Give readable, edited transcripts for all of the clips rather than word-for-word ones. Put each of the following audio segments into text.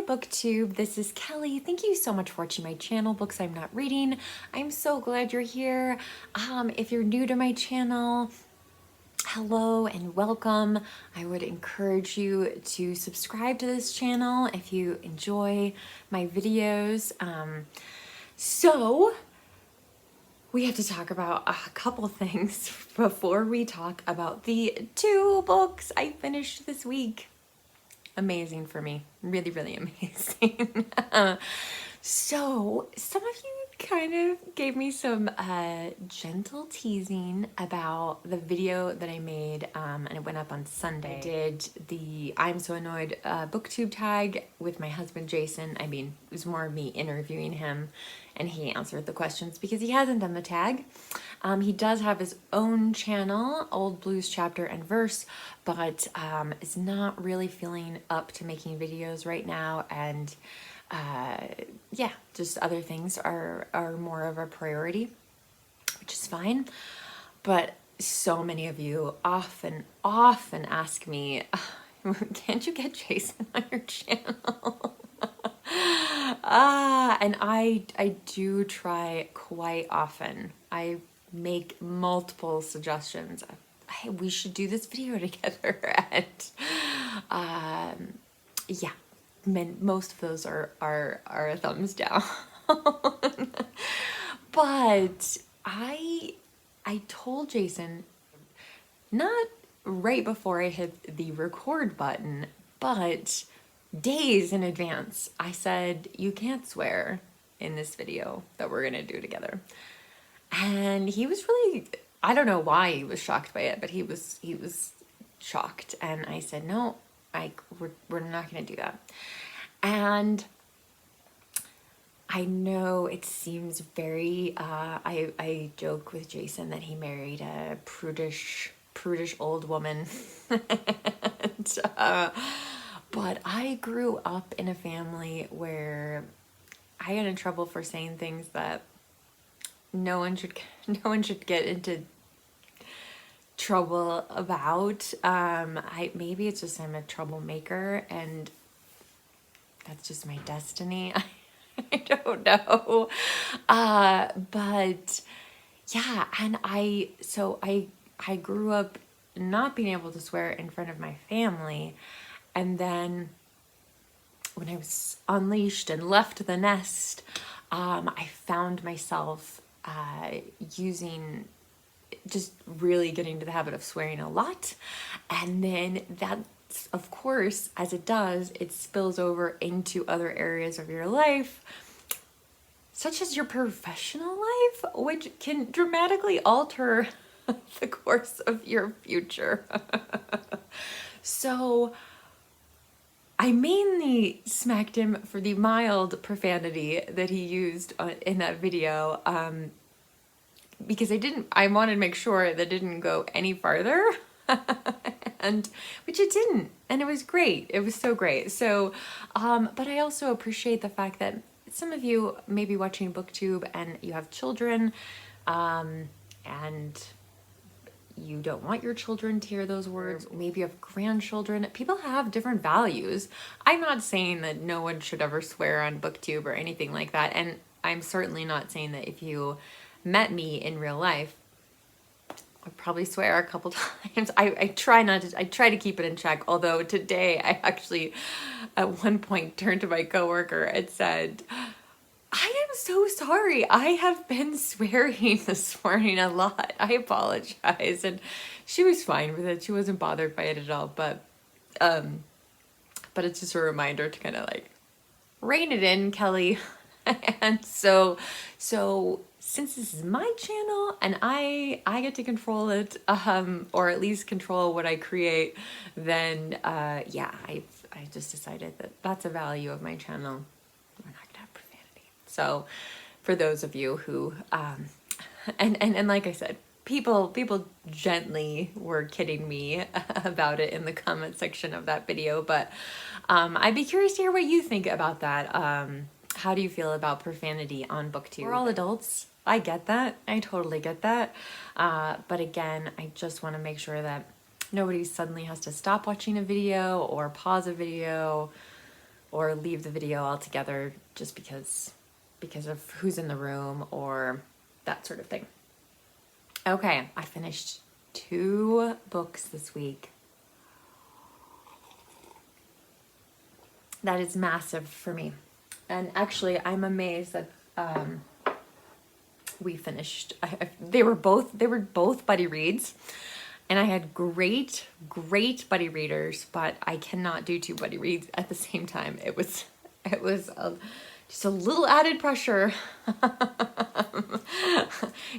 Booktube, this is Kelly. Thank you so much for watching my channel, Books I'm Not Reading. I'm so glad you're here. If you're new to my channel, hello and welcome. I would encourage you to subscribe to this channel if you enjoy my videos. So we have to talk about a couple things before we talk about the 2 books I finished this week. Amazing for me. Really, really amazing. So some of you kind of gave me some gentle teasing about the video that I made, and it went up on Sunday. I did the I'm So Annoyed Booktube tag with my husband Jason. I mean, it was more me interviewing him and he answered the questions because he hasn't done the tag. He does have his own channel, Old Blues Chapter and Verse, but is not really feeling up to making videos right now, and yeah, just other things are more of a priority, which is fine. But so many of you often ask me, can't you get Jason on your channel? And I do try quite often. I make multiple suggestions. Hey, we should do this video together, and yeah, most of those are a thumbs down. But I told Jason, not right before I hit the record button, but days in advance, I said, you can't swear in this video that we're gonna do together. And he was really, I don't know why he was shocked by it, but he was shocked. And I said, no, we're not gonna do that. And I know it seems very, I joke with Jason that he married a prudish old woman. And, but I grew up in a family where I got in trouble for saying things that no one should get into trouble about. Maybe it's just I'm a troublemaker and that's just my destiny. I don't know. But yeah, and I grew up not being able to swear in front of my family. And then when I was unleashed and left the nest, I found myself using, just really getting into the habit of swearing a lot. And then that's, of course, as it does, it spills over into other areas of your life, such as your professional life, which can dramatically alter the course of your future. So I mainly smacked him for the mild profanity that he used in that video, because I wanted to make sure that it didn't go any farther, and which it didn't, and it was great. It was so great. So, but I also appreciate the fact that some of you may be watching Booktube and you have children, and you don't want your children to hear those words. Maybe you have grandchildren. People have different values. I'm not saying that no one should ever swear on Booktube or anything like that. And I'm certainly not saying that if you met me in real life, I'd probably swear a couple times. I try to keep it in check. Although today I actually at one point turned to my coworker and said, I am so sorry. I have been swearing this morning a lot. I apologize. And she was fine with it. She wasn't bothered by it at all. But it's just a reminder to kind of like rein it in, Kelly. And so since this is my channel and I get to control it, or at least control what I create, then yeah, I just decided that that's a value of my channel. We're not gonna have profanity. So for those of you who and like I said, people gently were kidding me about it in the comment section of that video, but I'd be curious to hear what you think about that. How do you feel about profanity on Booktube? We're all adults. I get that. I totally get that. But again, I just want to make sure that nobody suddenly has to stop watching a video or pause a video or leave the video altogether just because of who's in the room or that sort of thing. Okay, I finished 2 books this week. That is massive for me. And actually, I'm amazed that we finished. They were both buddy reads, and I had great buddy readers. But I cannot do 2 buddy reads at the same time. It was just a little added pressure.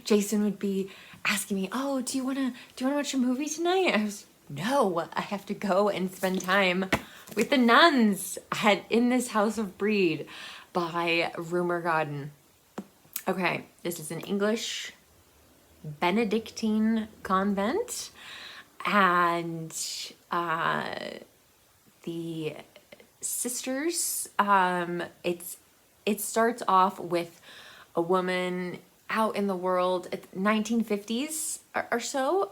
Jason would be asking me, "Oh, do you wanna watch a movie tonight?" I was, "No, I have to go and spend time with the nuns in This House of Brede by Rumer Godden." Okay, this is an English Benedictine convent, and the sisters, it starts off with a woman out in the world at 1950s or so.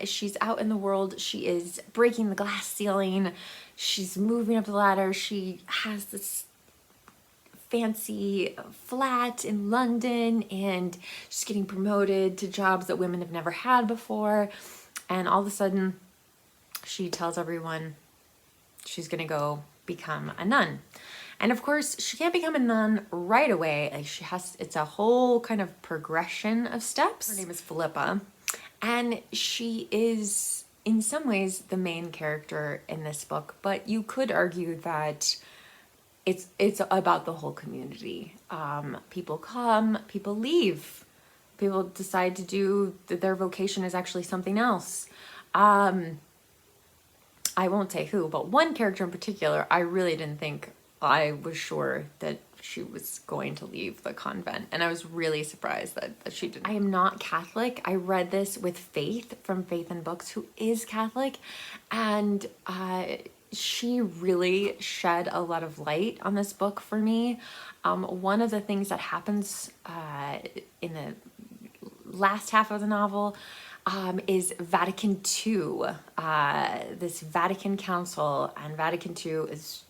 She's out in the world. She is breaking the glass ceiling. She's moving up the ladder. She has this fancy flat in London, and she's getting promoted to jobs that women have never had before. And all of a sudden, she tells everyone she's gonna go become a nun. And of course, she can't become a nun right away. It's a whole kind of progression of steps. Her name is Philippa, and she is in some ways the main character in this book, but you could argue that it's about the whole community. People come, people leave, people decide to do their vocation is actually something else. I won't say who, but one character in particular, I really didn't think, I was sure that she was going to leave the convent, and I was really surprised that she didn't. I am not Catholic. I read this with Faith from Faith in Books, who is Catholic, and she really shed a lot of light on this book for me. One of the things that happens in the last half of the novel is Vatican II. This Vatican Council, and Vatican II is,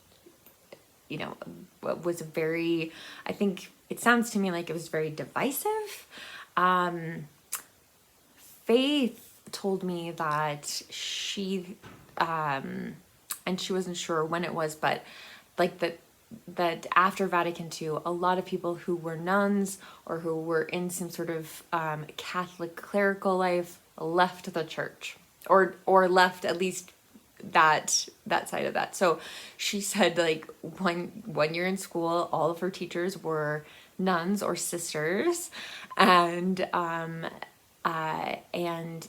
was very, I think it sounds to me like it was very divisive. Faith told me that she, and she wasn't sure when it was, but like that after Vatican II, a lot of people who were nuns or who were in some sort of Catholic clerical life left the church, or left at least that side of that. So she said, like, one year in school, all of her teachers were nuns or sisters, and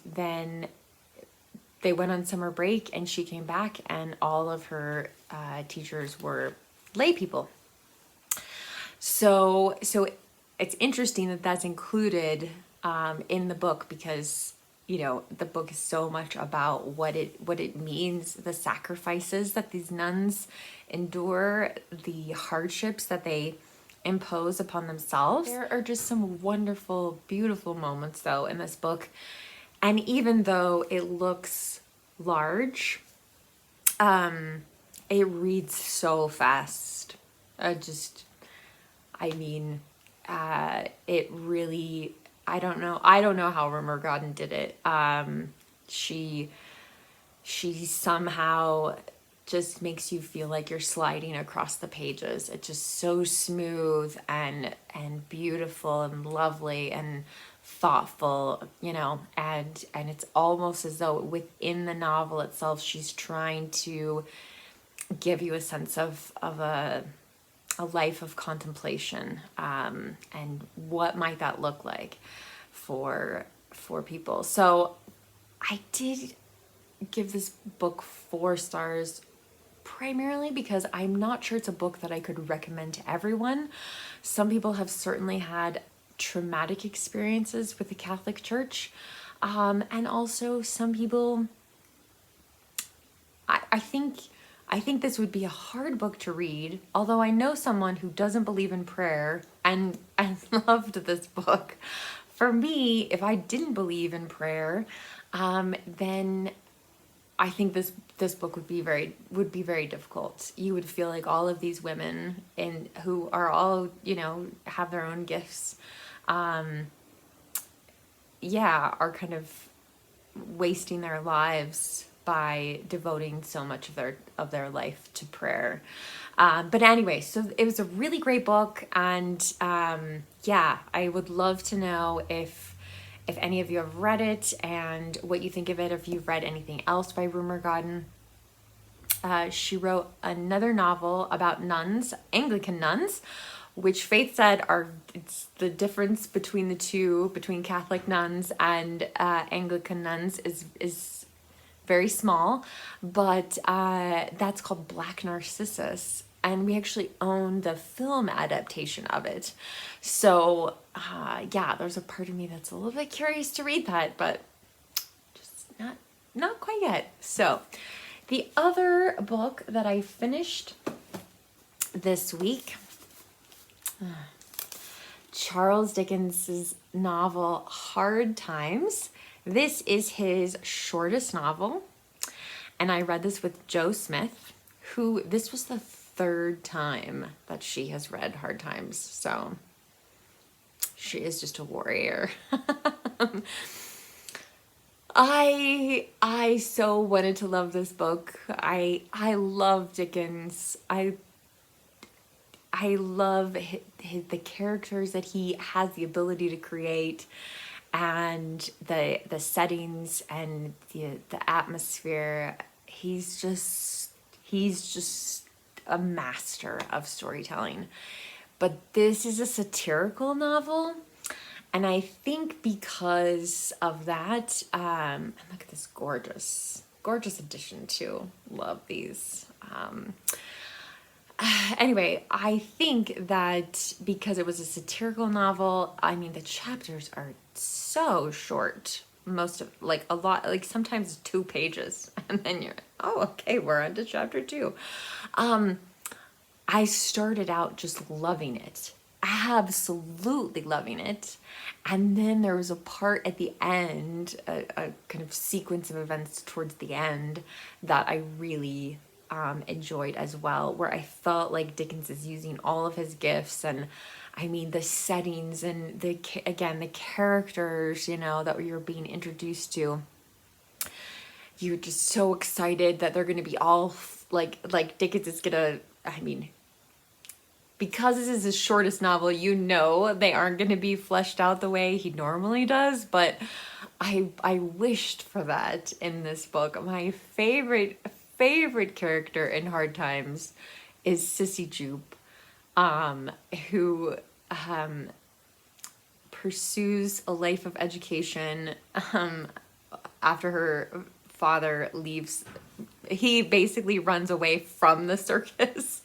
then they went on summer break, and she came back, and all of her teachers were lay people. So it's interesting that that's included in the book, because the book is so much about what it means, the sacrifices that these nuns endure, the hardships that they impose upon themselves. There are just some wonderful, beautiful moments though in this book. And even though it looks large, it reads so fast. It really, I don't know how Rumer Godden did it. She somehow just makes you feel like you're sliding across the pages. It's just so smooth and beautiful and lovely and thoughtful, and it's almost as though within the novel itself, she's trying to give you a sense of a life of contemplation, and what might that look like for people. So I did give this book 4 stars, primarily because I'm not sure it's a book that I could recommend to everyone. Some people have certainly had traumatic experiences with the Catholic Church, and also some people, I think this would be a hard book to read, although I know someone who doesn't believe in prayer and loved this book. For me, if I didn't believe in prayer, then I think this book would be very difficult. You would feel like all of these women who are all, you know, have their own gifts, yeah, are kind of wasting their lives by devoting so much of their life to prayer. But anyway, so it was a really great book, and yeah, I would love to know if any of you have read it and what you think of it, if you've read anything else by Rumer Godden. She wrote another novel about nuns, Anglican nuns, which Faith said it's the difference between the two, between Catholic nuns and Anglican nuns is very small, but that's called Black Narcissus, and we actually own the film adaptation of it. So yeah, there's a part of me that's a little bit curious to read that, but just not quite yet. So the other book that I finished this week, Charles Dickens's novel Hard Times. This is his shortest novel, and I read this with Jo Smith, who this was the third time that she has read Hard Times, so she is just a warrior. I so wanted to love this book. I love Dickens. I love the characters that he has the ability to create, and the settings and the atmosphere. He's just a master of storytelling. But this is a satirical novel, and I think because of that, and look at this gorgeous edition too. Love these. Anyway, I think that because it was a satirical novel, I mean, the chapters are so short. Most of, like, a lot, like sometimes 2 pages, and then you're, oh, okay, we're on to chapter 2. I started out just loving it, absolutely loving it, and then there was a part at the end, a kind of sequence of events towards the end that I really enjoyed as well, where I felt like Dickens is using all of his gifts, and I mean the settings and the characters, you know, that you're being introduced to. You're just so excited that they're going to be all like Dickens is gonna, I mean, because this is his shortest novel, you know they aren't going to be fleshed out the way he normally does, but I wished for that in this book. My favorite character in Hard Times is Sissy Jupe, who pursues a life of education after her father leaves. He basically runs away from the circus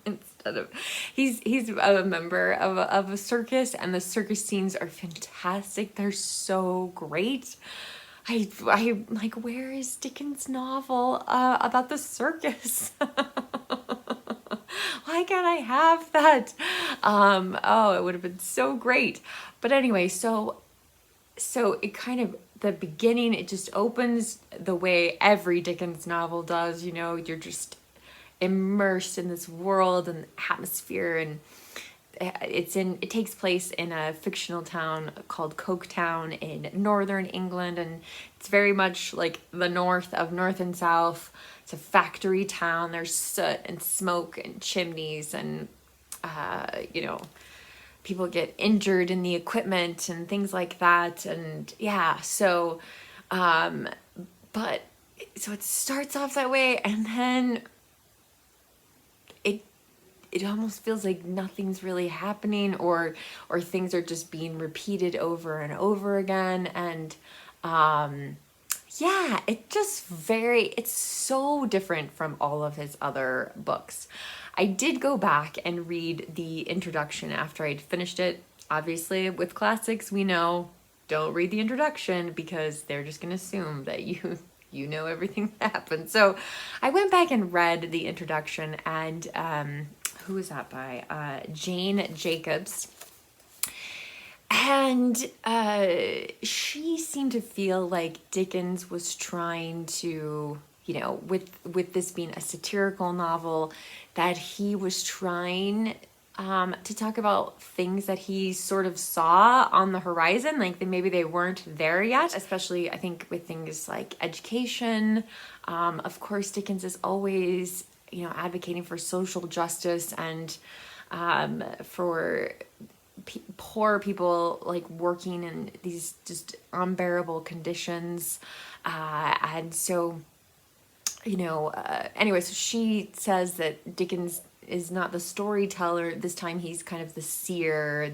instead of he's a member of a circus, and the circus scenes are fantastic. They're so great. I like, where is Dickens' novel about the circus? Why can't I have that? Oh, it would have been so great. But anyway, so it kind of, the beginning, it just opens the way every Dickens novel does. You know, you're just immersed in this world and atmosphere, and it takes place in a fictional town called Coketown in northern England, and it's very much like the north of North and South. It's a factory town. There's soot and smoke and chimneys, and you know, people get injured in the equipment and things like that. And yeah, so but so it starts off that way, and then it almost feels like nothing's really happening, or things are just being repeated over and over again. And yeah, it's so different from all of his other books. I did go back and read the introduction after I'd finished it. Obviously, with classics, we know, don't read the introduction because they're just going to assume that you know everything that happened. So I went back and read the introduction, and who was that by? Jayne Jacobs. And she seemed to feel like Dickens was trying to you know, with this being a satirical novel, that he was trying to talk about things that he sort of saw on the horizon, like maybe they weren't there yet, especially I think with things like education. Of course, Dickens is always, you know, advocating for social justice and for poor people like working in these just unbearable conditions. And so, you know, anyway, so she says that Dickens is not the storyteller. This time he's kind of the seer.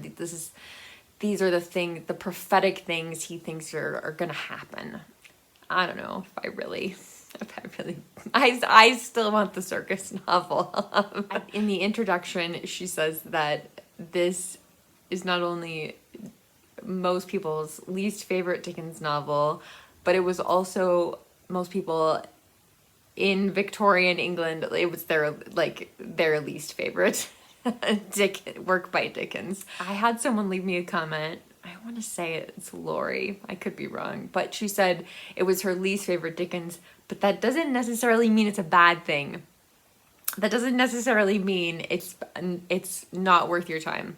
These are the prophetic things he thinks are gonna happen. I don't know if I still want the circus novel. In the introduction, she says that this is not only most people's least favorite Dickens novel, but it was also most people in Victorian England, it was their least favorite work by Dickens. I had someone leave me a comment. I want to say it's Lori. I could be wrong, but she said it was her least favorite Dickens, but that doesn't necessarily mean it's a bad thing. That doesn't necessarily mean it's not worth your time.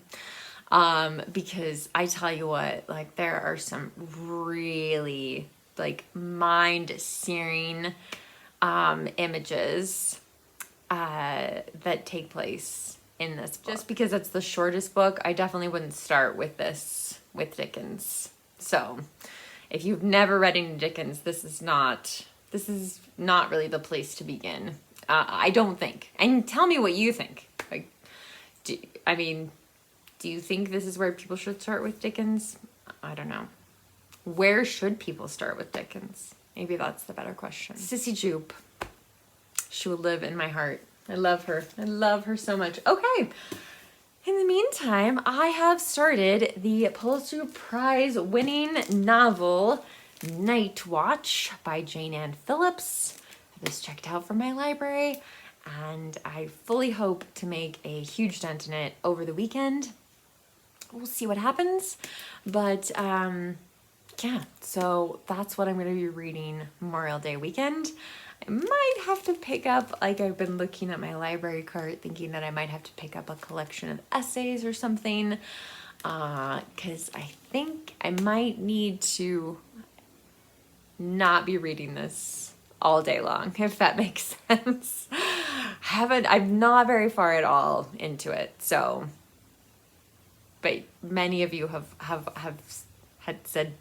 Because I tell you what, like there are some really like mind-searing images that take place in this book. Just because it's the shortest book, I definitely wouldn't start with this with Dickens. So if you've never read any Dickens, this is not really the place to begin. I don't think. And tell me what you think. Like, do you think this is where people should start with Dickens? I don't know. Where should people start with Dickens? Maybe that's the better question. Sissy Jupe. She will live in my heart. I love her. I love her so much. Okay. In the meantime, I have started the Pulitzer Prize winning novel Night Watch by Jayne Phillips. I have this checked out from my library, and I fully hope to make a huge dent in it over the weekend. We'll see what happens, but yeah, so that's what I'm going to be reading Memorial Day weekend. I might have to pick up, like I've been looking at my library cart thinking that I might have to pick up a collection of essays or something, because I think I might need to not be reading this all day long, if that makes sense. I'm not very far at all into it, so, but many of you have had said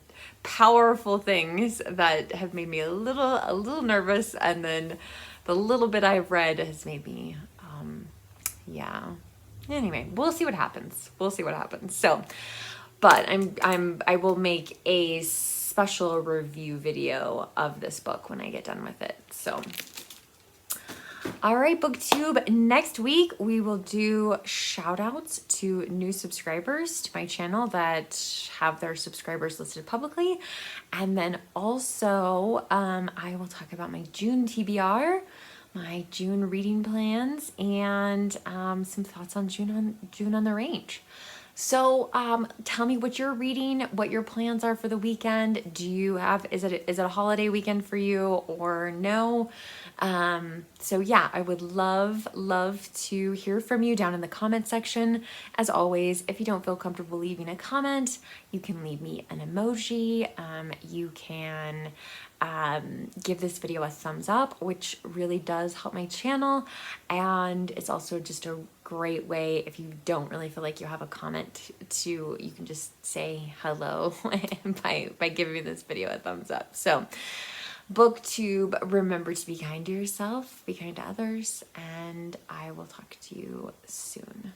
powerful things that have made me a little nervous, and then the little bit I've read has made me yeah, anyway, we'll see what happens. So, but I will make a special review video of this book when I get done with it. So all right, Booktube, next week we will do shout outs to new subscribers to my channel that have their subscribers listed publicly. And then also I will talk about my June TBR, my June reading plans, and some thoughts on June on the Range. So tell me what you're reading, what your plans are for the weekend. Is it a holiday weekend for you or no? So yeah, I would love to hear from you down in the comment section. As always, if you don't feel comfortable leaving a comment, you can leave me an emoji. You can give this video a thumbs up, which really does help my channel. And it's also just a great way, if you don't really feel like you have a comment, you can just say hello by giving me this video a thumbs up. So Booktube, remember to be kind to yourself, be kind to others, and I will talk to you soon.